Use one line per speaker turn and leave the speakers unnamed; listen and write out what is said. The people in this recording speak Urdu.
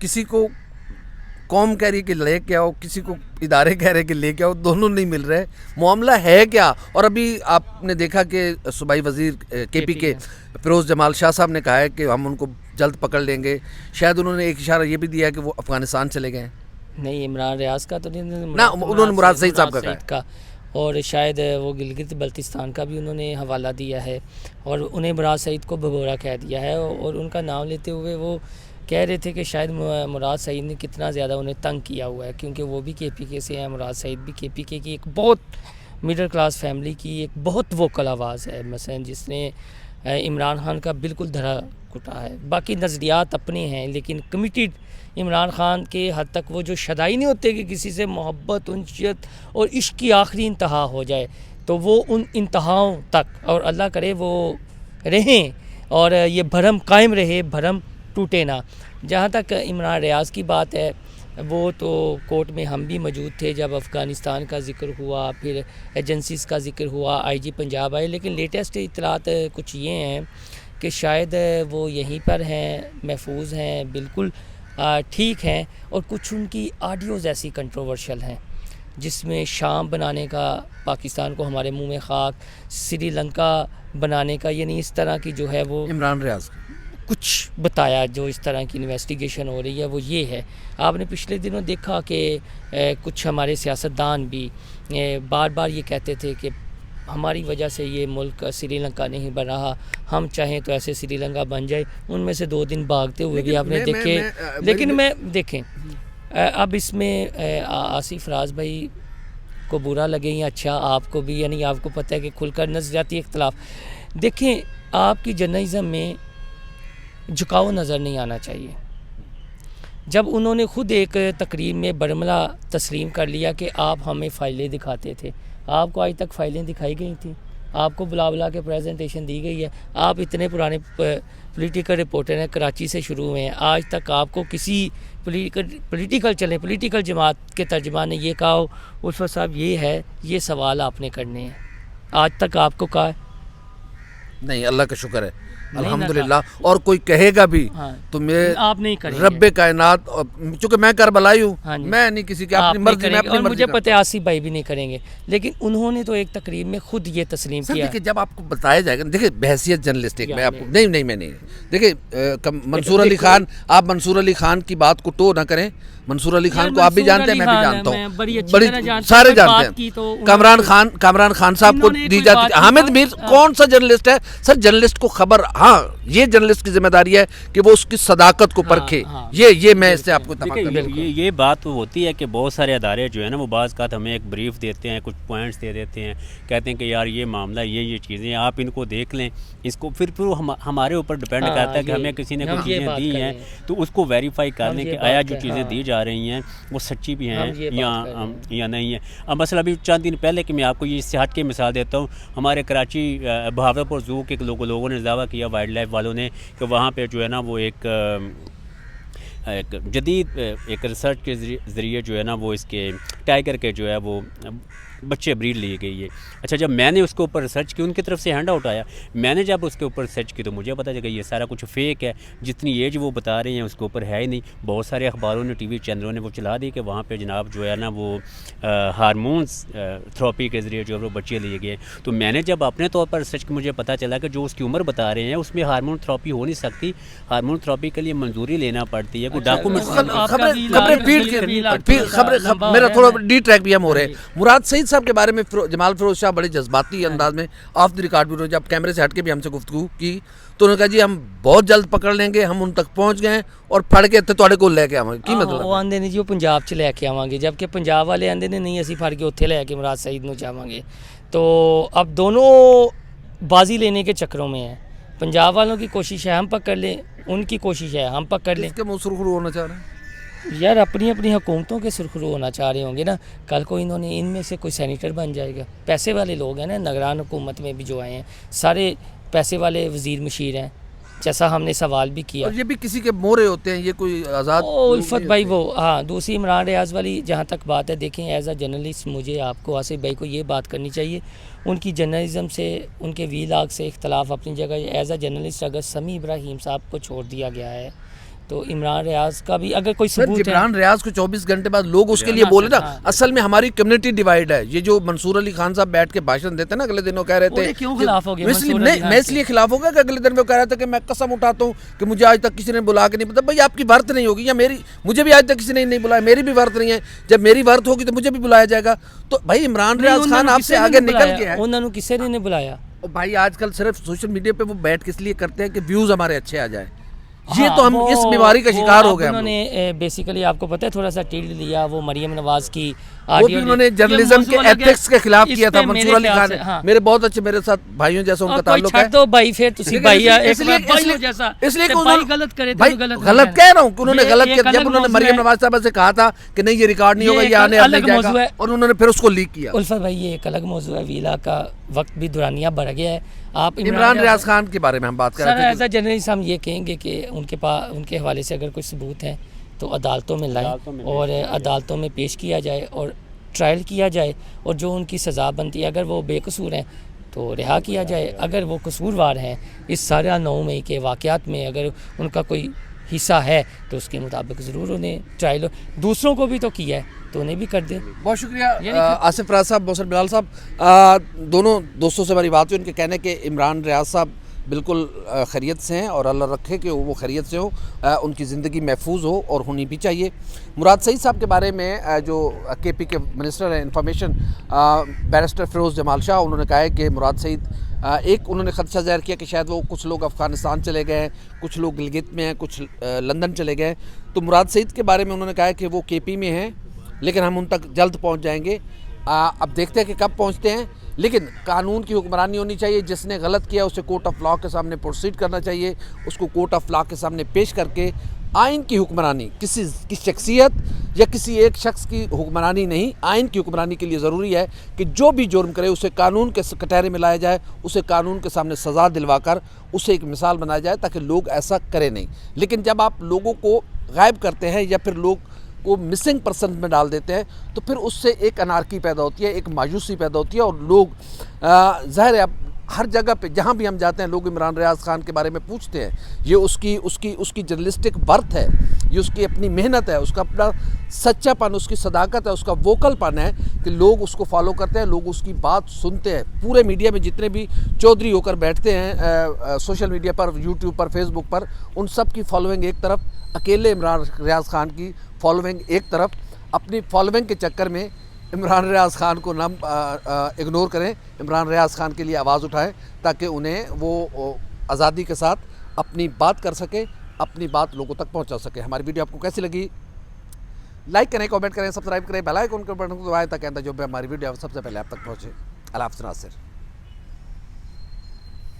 کسی کو قوم کہہ رہی ہے کہ لے کے آؤ, کسی کو ادارے کہہ رہے کہ لے کے آؤ, دونوں نہیں مل رہے. معاملہ ہے کیا؟ اور ابھی آپ نے دیکھا کہ صوبائی وزیر کے پی کے فیروز جمال شاہ صاحب نے کہا ہے کہ ہم ان کو جلد پکڑ لیں گے. شاید انہوں نے ایک اشارہ یہ بھی دیا ہے کہ وہ افغانستان چلے گئے ہیں.
نہیں, عمران ریاض کا تو نہیں,
نہ, انہوں نے مراد سعید صاحب کا کہا,
اور شاید وہ گلگت بلتستان کا بھی انہوں نے حوالہ دیا ہے, اور انہیں مراد سعید کو بھگورا کہہ دیا ہے, اور ان کا نام لیتے ہوئے وہ کہہ رہے تھے کہ شاید مراد سعید نے کتنا زیادہ انہیں تنگ کیا ہوا ہے, کیونکہ وہ بھی کے پی کے سے ہیں. مراد سعید بھی کے پی کے کی ایک بہت مڈل کلاس فیملی کی ایک بہت ووکل آواز ہے, مثلا جس نے عمران خان کا بالکل دھرا کٹا ہے. باقی نظریات اپنے ہیں, لیکن کمیٹیڈ عمران خان کے حد تک وہ جو شدائی نہیں ہوتے کہ کسی سے محبت, انشیت اور عشق کی آخری انتہا ہو جائے, تو وہ ان انتہاؤں تک, اور اللہ کرے وہ رہیں اور یہ بھرم قائم رہے, بھرم ٹوٹے نہ. جہاں تک عمران ریاض کی بات ہے, وہ تو کورٹ میں ہم بھی موجود تھے جب افغانستان کا ذکر ہوا, پھر ایجنسیز کا ذکر ہوا, آئی جی پنجاب آئے, لیکن لیٹسٹ اطلاعات کچھ یہ ہیں کہ شاید وہ یہیں پر ہیں, محفوظ ہیں, بالکل ٹھیک ہیں, اور کچھ ان کی آڈیوز ایسی کنٹروورشل ہیں جس میں شام بنانے کا, پاکستان کو ہمارے منہ میں خاک, سری لنکا بنانے کا, یعنی اس طرح کی جو ہے وہ
عمران ریاض
کچھ بتایا. جو اس طرح کی انویسٹیگیشن ہو رہی ہے وہ یہ ہے. آپ نے پچھلے دنوں دیکھا کہ کچھ ہمارے سیاستدان بھی بار بار یہ کہتے تھے کہ ہماری وجہ سے یہ ملک سری لنکا نہیں بن رہا, ہم چاہیں تو ایسے سری لنکا بن جائے. ان میں سے 2 دن بھاگتے ہوئے بھی آپ نے دیکھے. لیکن میں دیکھیں, اب اس میں آصف راز بھائی کو برا لگے یا اچھا, آپ کو بھی, یعنی آپ کو پتہ ہے کہ کھل کر نظریاتی اختلاف. دیکھیں, آپ کی جرنلزم میں جھکاؤ نظر نہیں آنا چاہیے. جب انہوں نے خود ایک تقریب میں برملا تسلیم کر لیا کہ آپ ہمیں فائلیں دکھاتے تھے, آپ کو آج تک فائلیں دکھائی گئی تھیں, آپ کو بلا بلا کے پریزنٹیشن دی گئی ہے, آپ اتنے پرانے پولیٹیکل رپورٹر ہیں, کراچی سے شروع ہوئے ہیں, آج تک آپ کو کسی پولیٹیکل جماعت کے ترجمان نے یہ کہا ہو اس وقت صاحب یہ ہے, یہ سوال آپ نے کرنے ہیں, آج تک آپ کو کہا ہے؟
نہیں, اللہ کا شکر ہے الحمدللہ. اور کوئی کہے گا بھی تو میرے
آپ نہیں کریں گے,
رب کائنات, چونکہ میں کربلائی ہوں, میں نہیں کسی کی اپنی مرضی میں, اپنی
اور
مرضی.
مجھے پتہ ہے آصف بھائی بھی نہیں کریں گے, لیکن انہوں نے تو ایک تقریب میں خود یہ تسلیم کیا.
دیکھیں, جب آپ کو بتایا جائے گا, دیکھیں بحیثیت جرنلسٹ میں آپ کو نہیں میں نہیں, دیکھیں منصور علی خان, آپ منصور علی خان کی بات کو ٹو نہ کریں. منصور علی خان کو آپ بھی جانتے ہیں, میں بھی جانتا ہوں, بڑی سارے جانتے ہیں. کامران خان صاحب کو دی جاتی. حامد میر کون سا جرنلسٹ ہے سر؟ جرنلسٹ کو خبر, ہاں یہ جرنلسٹ کی ذمہ داری ہے کہ وہ اس کی صداقت کو پرکھے. یہ میں اس سے آپ کو
یہ بات ہوتی ہے کہ بہت سارے ادارے جو ہے نا وہ بعض کا ہمیں ایک بریف دیتے ہیں, کچھ پوائنٹس دے دیتے ہیں, کہتے ہیں کہ یار یہ معاملہ, یہ چیزیں آپ ان کو دیکھ لیں, اس کو پھر ہمارے اوپر ڈپینڈ کرتا ہے کہ ہمیں کسی نے کچھ چیزیں دی ہیں تو اس کو ویریفائی کر لیں کہ آیا جو چیزیں دی جا رہی ہیں وہ سچی بھی ہیں یا نہیں ہیں. اب مثلا ابھی چند دن پہلے کہ میں آپ کو یہ اس سے ہٹ کے مثال دیتا ہوں, ہمارے کراچی بہاولپور زو کے لوگوں نے دعویٰ کیا, وائلڈ لائف والوں نے, کہ وہاں پہ جو ہے نا وہ ایک جدید ایک ریسرچ کے ذریعے جو ہے نا وہ اس کے ٹائیگر کے جو ہے وہ بچے بریڈ لی گئی ہے. اچھا, جب میں نے اس کے اوپر ریسرچ کی, ان کی طرف سے ہینڈ آؤٹ آیا, میں نے جب اس کے اوپر ریسرچ کی تو مجھے پتا چلا کہ یہ سارا کچھ فیک ہے. جتنی ایج وہ بتا رہے ہیں اس کے اوپر ہے ہی نہیں. بہت سارے اخباروں نے, ٹی وی چینلوں نے وہ چلا دی کہ وہاں پہ جناب جو ہے نا وہ ہارمونس تھراپی کے ذریعے جو ہے وہ بچے لیے گئے. تو میں نے جب اپنے طور پر ریسرچ کی, مجھے پتا چلا کہ جو اس کی عمر بتا رہے ہیں اس میں ہارمون تھراپی ہو نہیں سکتی. ہارمون تھراپی کے لیے منظوری لینا پڑتی ہے, کوئی ڈاکومنٹ.
میرا تھوڑا ڈی ٹریک بھی ہم ہو رہے ہیں. مراد سعید صاحب کے بارے میں جمال فیروز شاہ بڑے جذباتی انداز میں آف دی ریکارڈ بھی, جب کیمرے سے ہٹ کے بھی ہم سے گفتگو کی تو انہوں نے کہا جی ہم بہت جلد پکڑ لیں گے, ہم ان تک پہنچ گئے اور پھڑ کے تھوڑے کو لے کے آواں گے. کی مطلب
وہ آندے نے جی وہ پنجاب چ لے کے آواں گے, جبکہ پنجاب والے آندے نے نہیں اسی پھڑ کے اتھے لے کے مراد سعید نو جاواں گے. تو اب دونوں بازی لینے کے چکروں میں ہیں. پنجاب والوں کی کوشش ہے ہم پکڑ لیں, ان کی کوشش ہے ہم پکڑ لیں.
اس کے منہ سرخرو ہونا چاہ رہے ہیں
یار, اپنی اپنی حکومتوں کے سرخرو ہونا چاہ رہے ہوں گے نا. کل کو انہوں نے ان میں سے کوئی سینیٹر بن جائے گا. پیسے والے لوگ ہیں نا, نگران حکومت میں بھی جو آئے ہیں سارے پیسے والے وزیر مشیر ہیں, جیسا ہم نے سوال بھی کیا.
اور یہ بھی کسی کے مورے ہوتے ہیں, یہ کوئی آزاد
الفت بھائی وہ. ہاں, دوسری عمران ریاض والی جہاں تک بات ہے, دیکھیں ایز اے جرنلسٹ مجھے آپ کو آصف بھائی کو یہ بات کرنی چاہیے, ان کی جرنلزم سے, ان کے وی لاگ سے اختلاف اپنی جگہ. ایز اے جرنلسٹ اگر سمیع ابراہیم صاحب کو چھوڑ دیا گیا ہے تو عمران ریاض کا بھی اگر کوئی
سر
ثبوت ہے،
عمران ریاض کو 24 گھنٹے بعد لوگ اس کے لیے بولے نا، اصل میں ہماری کمیونٹی ڈیوائیڈ ہے. یہ جو منصور علی خان صاحب بیٹھ کے بھاشن دیتے ہیں نا اگلے دنوں، کہہ رہے تھے
کیوں خلاف ہو گئے
میں اس لیے خلاف ہو گیا کہ اگلے دن میں کہہ رہا تھا کہ میں قسم اٹھاتا ہوں کہ مجھے آج تک کسی نے بلا کے نہیں پتا. بھائی آپ کی ورت نہیں ہوگی، یا مجھے بھی آج تک کسی نے نہیں بلایا، میری بھی ورت نہیں ہے. جب میری ورت ہوگی تو مجھے بھی بلایا جائے گا. تو بھائی عمران ریاض خان آپ سے آگے نکل گیا ہے.
انہوں نے کسی نے نہیں بلایا.
بھائی آج کل صرف سوشل میڈیا پہ وہ بیٹھ کس لیے کرتے ہیں کہ ویوز ہمارے اچھے آ جائیں. یہ تو ہم اس بیماری کا شکار ہو گئے.
انہوں نے بیسیکلی آپ کو پتہ ہے تھوڑا سا ٹیل لیا وہ مریم نواز کی
وہ بھی انہوں نے جرنلزم کے ایتھکس کے خلاف کیا تھا. منصور علی خان میرے بہت اچھے، میرے ساتھ بھائیوں جیسا ان کا تعلق ہے.
تو بھائی پھر تسی بھائی
اس لیے
غلط کرے
غلط کہہ رہا ہوں کہ انہوں نے غلط کیا. جب انہوں نے مریم نواز صاحبہ سے کہا تھا کہ نہیں یہ ریکارڈ نہیں ہوگا، یہ آنے اب نہیں جائے گا، اور انہوں نے پھر اس کو لیک کیا.
الفت بھائی یہ ایک الگ موضوع ہے، ویلا کا وقت بھی دورانیہ بڑھ گیا ہے. آپ
عمران ریاض خان کے بارے میں ہم بات کر رہے تھے.
ایز اے جرنلسٹ ہم یہ کہیں گے کہ ان کے پاس ان کے حوالے سے اگر کوئی ثبوت ہے تو عدالتوں میں لائیں اور عدالتوں میں پیش کیا جائے اور ٹرائل کیا جائے، اور جو ان کی سزا بنتی ہے اگر وہ بے قصور ہیں تو رہا کیا جائے. اگر وہ قصوروار ہیں اس سارے 9 مئی کے واقعات میں، اگر ان کا کوئی حصہ ہے تو اس کے مطابق ضرور انہیں ٹرائل، دوسروں کو بھی تو کیا ہے تو انہیں بھی کر دیں.
بہت شکریہ آصف فراز صاحب، محسن بلال صاحب، دونوں دوستوں سے ہماری بات ہوئی. ان کے کہنے کہ عمران ریاض صاحب بالکل خیریت سے ہیں اور اللہ رکھے کہ وہ خیریت سے ہو، ان کی زندگی محفوظ ہو اور ہونی بھی چاہیے. مراد سعید صاحب کے بارے میں جو کے پی کے منسٹر ہیں انفارمیشن بیرسٹر فیروز جمال شاہ، انہوں نے کہا ہے کہ مراد سعید ایک انہوں نے خدشہ ظاہر کیا کہ شاید وہ کچھ لوگ افغانستان چلے گئے ہیں، کچھ لوگ گلگت میں ہیں، کچھ لندن چلے گئے. تو مراد سعید کے بارے میں انہوں نے کہا ہے کہ وہ کے پی میں ہیں لیکن ہم ان تک جلد پہنچ جائیں گے. اب دیکھتے ہیں کہ کب پہنچتے ہیں. لیکن قانون کی حکمرانی ہونی چاہیے. جس نے غلط کیا اسے کورٹ آف لاء کے سامنے پروسیڈ کرنا چاہیے، اس کو کورٹ آف لاء کے سامنے پیش کر کے آئین کی حکمرانی، کسی کی شخصیت یا کسی ایک شخص کی حکمرانی نہیں، آئین کی حکمرانی کے لیے ضروری ہے کہ جو بھی جرم کرے اسے قانون کے کٹہرے میں لایا جائے، اسے قانون کے سامنے سزا دلوا کر اسے ایک مثال بنایا جائے تاکہ لوگ ایسا کریں نہیں. لیکن جب آپ لوگوں کو غائب کرتے ہیں یا پھر لوگ کو مسنگ پرسن میں ڈال دیتے ہیں تو پھر اس سے ایک انارکی پیدا ہوتی ہے، ایک مایوسی پیدا ہوتی ہے. اور لوگ ظاہر ہے اب ہر جگہ پہ جہاں بھی ہم جاتے ہیں لوگ عمران ریاض خان کے بارے میں پوچھتے ہیں. یہ اس کی جرنلسٹک ورتھ ہے، یہ اس کی اپنی محنت ہے، اس کا اپنا سچا پن، اس کی صداقت ہے، اس کا ووکل پن ہے کہ لوگ اس کو فالو کرتے ہیں، لوگ اس کی بات سنتے ہیں. پورے میڈیا میں جتنے بھی چودھری ہو کر بیٹھتے ہیں سوشل میڈیا پر، یوٹیوب پر، فیس بک پر، ان سب کی فالوئنگ ایک طرف، اکیلے عمران ریاض خان کی فالوئنگ ایک طرف. اپنی فالوئنگ کے چکر میں عمران ریاض خان کو نہ اگنور کریں، عمران ریاض خان کے لیے آواز اٹھائیں تاکہ انہیں وہ آزادی کے ساتھ اپنی بات کر سکے، اپنی بات لوگوں تک پہنچا سکے. ہماری ویڈیو آپ کو کیسی لگی؟ لائک کریں، کامنٹ کریں، سبسکرائب کریں، بیل آئیکن کے بٹن کو دبائیں تاکہ جو بھی ہماری ویڈیو سب سے پہلے آپ تک پہنچے. اللہ حافظ ناصر.